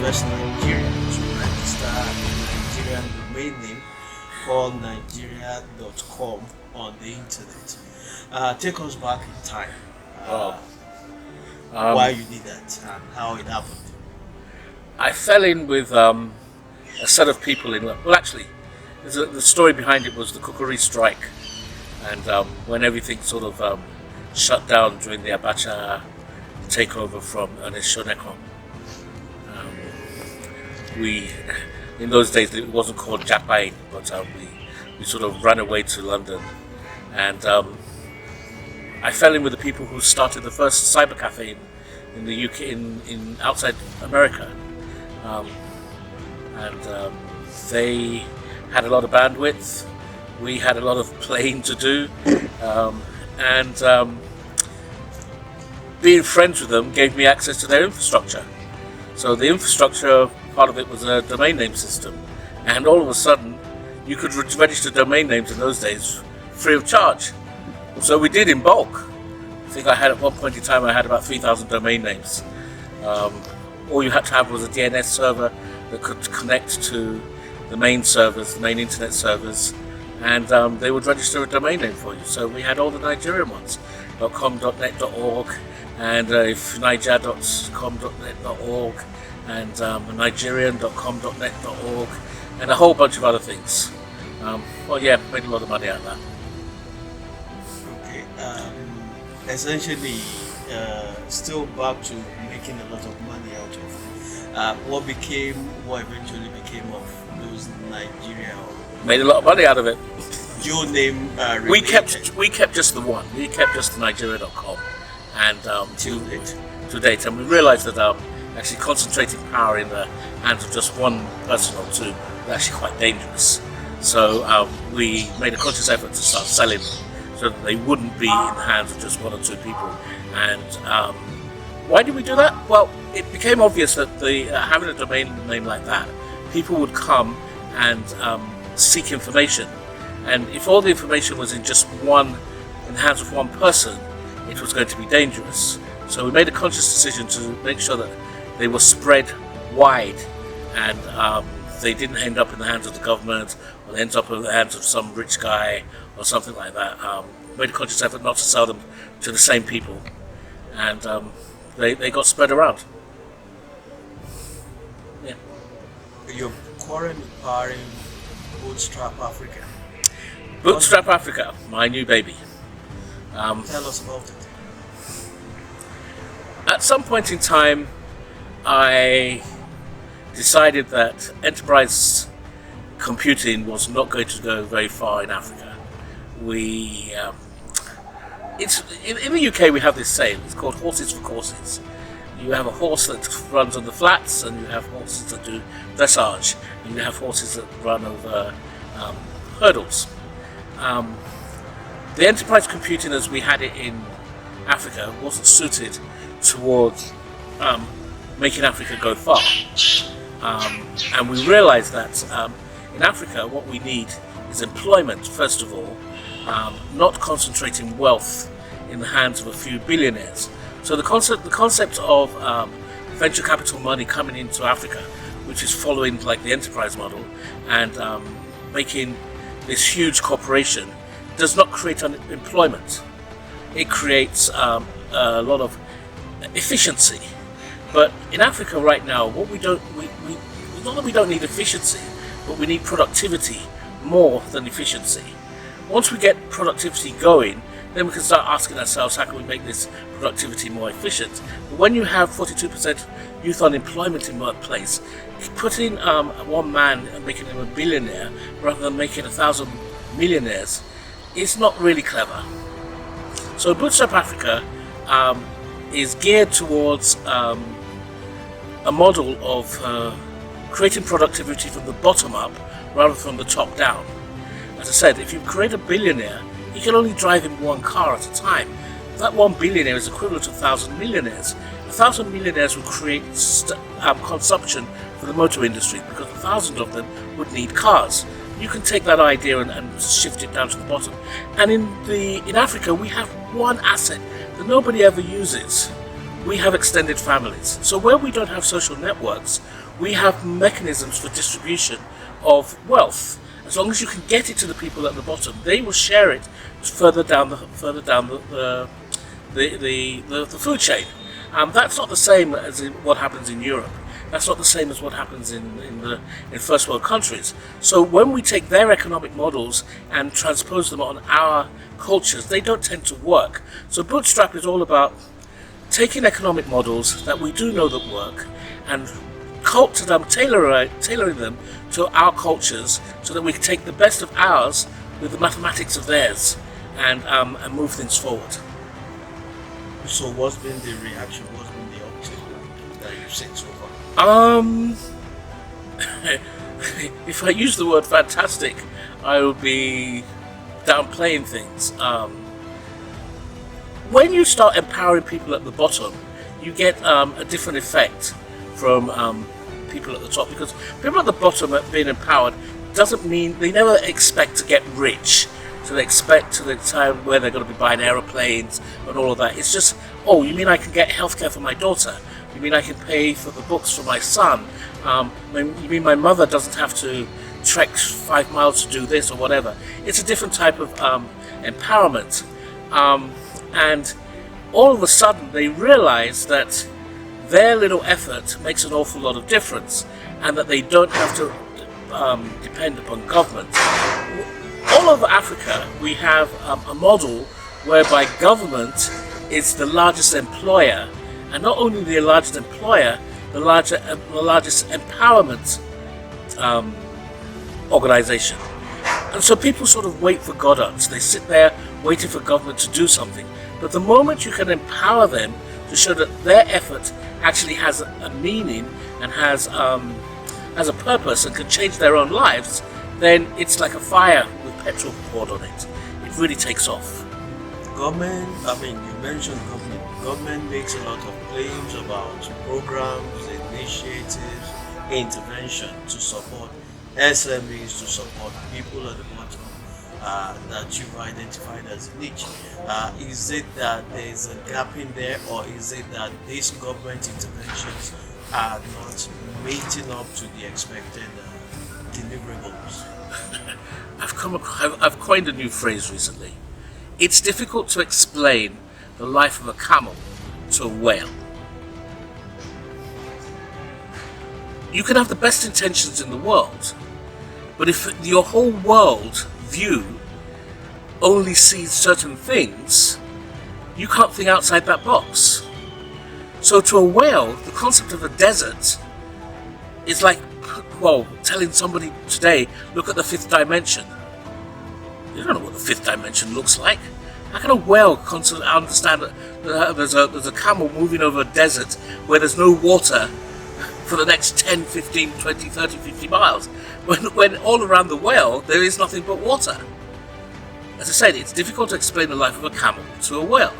first Nigerian to register a Nigerian domain name called Nigeria.com on the internet. Take us back in time. Why you did that and how it happened. I fell in with a set of people actually, the story behind it was the cookery strike, and when everything sort of shut down during the Abacha takeover from Ernest Shonekon. We, in those days, it wasn't called Japai, but we sort of ran away to London, and I fell in with the people who started the first cyber cafe in the UK, in outside America, and they had a lot of bandwidth. We had a lot of playing to do, and being friends with them gave me access to their infrastructure. So the infrastructure, part of it was a domain name system, and all of a sudden you could register domain names in those days free of charge. So we did in bulk. I think I had at one point in time I had about 3,000 domain names. All you had to have was a DNS server that could connect to the main servers, the main internet servers, and they would register a domain name for you. So we had all the Nigerian ones, .com.net.org, and niger.com.net.org, and nigerian.com.net.org, and a whole bunch of other things. Made a lot of money out of that. Okay, essentially, still back to making a lot of money out of what eventually became of those Nigeria. Made a lot of money out of it. Your name. We kept just the one. We kept just the Nigeria.com, and till date. To date, and we realised that actually concentrating power in the hands of just one person or two is actually quite dangerous. So we made a conscious effort to start selling them so that they wouldn't be in the hands of just one or two people. And why did we do that? Well, it became obvious that having a domain name like that, people would come and seek information. And if all the information was in the hands of one person, it was going to be dangerous. So we made a conscious decision to make sure that they were spread wide, and they didn't end up in the hands of the government or end up in the hands of some rich guy or something like that. Made a conscious effort not to sell them to the same people, and they got spread around. Yeah. You're currently powering Bootstrap Africa. Bootstrap Africa, my new baby. Tell us about it. At some point in time, I decided that enterprise computing was not going to go very far in Africa. In the UK we have this saying, it's called horses for courses. You have a horse that runs on the flats, and you have horses that do dressage, and you have horses that run over hurdles. The enterprise computing as we had it in Africa wasn't suited towards making Africa go far. And we realized that in Africa what we need is employment, first of all, not concentrating wealth in the hands of a few billionaires. So the concept of venture capital money coming into Africa, which is following like the enterprise model and making this huge corporation, does not create employment. It creates a lot of efficiency. But in Africa right now, what we don't not that we don't need efficiency, but we need productivity more than efficiency. Once we get productivity going, then we can start asking ourselves, how can we make this productivity more efficient? But when you have 42% youth unemployment in workplace, putting one man and making him a billionaire rather than making 1,000 millionaires is not really clever. So Bootstrap Africa is geared towards a model of creating productivity from the bottom up rather than from the top down. As I said, if you create a billionaire, you can only drive in one car at a time. That one billionaire is equivalent to 1,000 millionaires. 1,000 millionaires would create consumption for the motor industry because 1,000 of them would need cars. You can take that idea and shift it down to the bottom. And in Africa, we have one asset that nobody ever uses, we have extended families. So where we don't have social networks, we have mechanisms for distribution of wealth. As long as you can get it to the people at the bottom, they will share it further down the food chain. That's not the same as what happens in Europe. That's not the same as what happens in first world countries. So when we take their economic models and transpose them on our cultures, they don't tend to work. So Bootstrap is all about taking economic models that we do know that work and tailoring them to our cultures, so that we can take the best of ours with the mathematics of theirs and move things forward. So what's been the reaction? What's been the uptake that you've seen so far? If I use the word fantastic, I would be downplaying things. When you start empowering people at the bottom, you get a different effect from people at the top, because people at the bottom being empowered doesn't mean they never expect to get rich. So they expect to the time where they're going to be buying aeroplanes and all of that. It's just, oh, you mean I can get healthcare for my daughter? You mean I can pay for the books for my son? You mean my mother doesn't have to trek 5 miles to do this or whatever? It's a different type of empowerment. And all of a sudden they realize that their little effort makes an awful lot of difference, and that they don't have to depend upon government. All over Africa we have a model whereby government is the largest employer, and not only the largest employer, the largest empowerment organization. And so people sort of wait for Goddards. They sit there waiting for government to do something. But the moment you can empower them to show that their effort actually has a meaning and has a purpose and can change their own lives, then it's like a fire with petrol poured on it. It really takes off. Government, you mentioned government. Government makes a lot of claims about programs, initiatives, intervention to support SMEs, to support people at the bottom that you've identified as a niche. Is it that there is a gap in there, or is it that these government interventions are not meeting up to the expected deliverables? I've coined a new phrase recently. It's difficult to explain the life of a camel to a whale. You can have the best intentions in the world, but if your whole world view only sees certain things, you can't think outside that box. So to a whale, the concept of a desert is like, well, telling somebody today, look at the fifth dimension. You don't know what the fifth dimension looks like. How can a whale understand that there's a camel moving over a desert where there's no water for the next 10, 15, 20, 30, 50 miles, when all around the whale there is nothing but water? As I said, it's difficult to explain the life of a camel to a whale.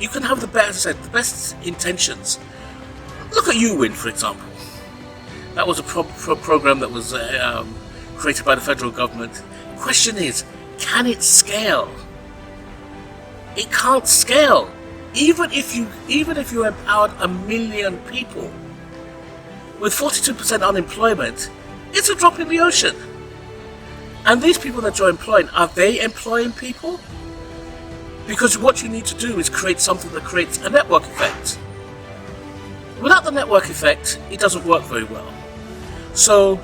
You can have the best intentions. Look at UWIN, for example. That was a program that was created by the federal government. The question is, can it scale? It can't scale. Even if you empowered 1 million people with 42% unemployment, it's a drop in the ocean. And these people that you're employing, are they employing people? Because what you need to do is create something that creates a network effect. Without the network effect, it doesn't work very well. So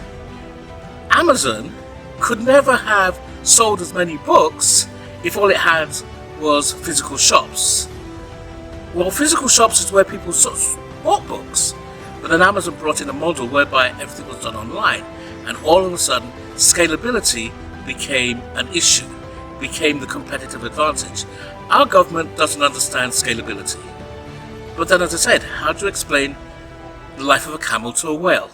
Amazon could never have sold as many books if all it had was physical shops. Well, physical shops is where people bought books, but then Amazon brought in a model whereby everything was done online, and all of a sudden scalability became an issue, became the competitive advantage. Our government doesn't understand scalability. But then, as I said, how do you explain the life of a camel to a whale?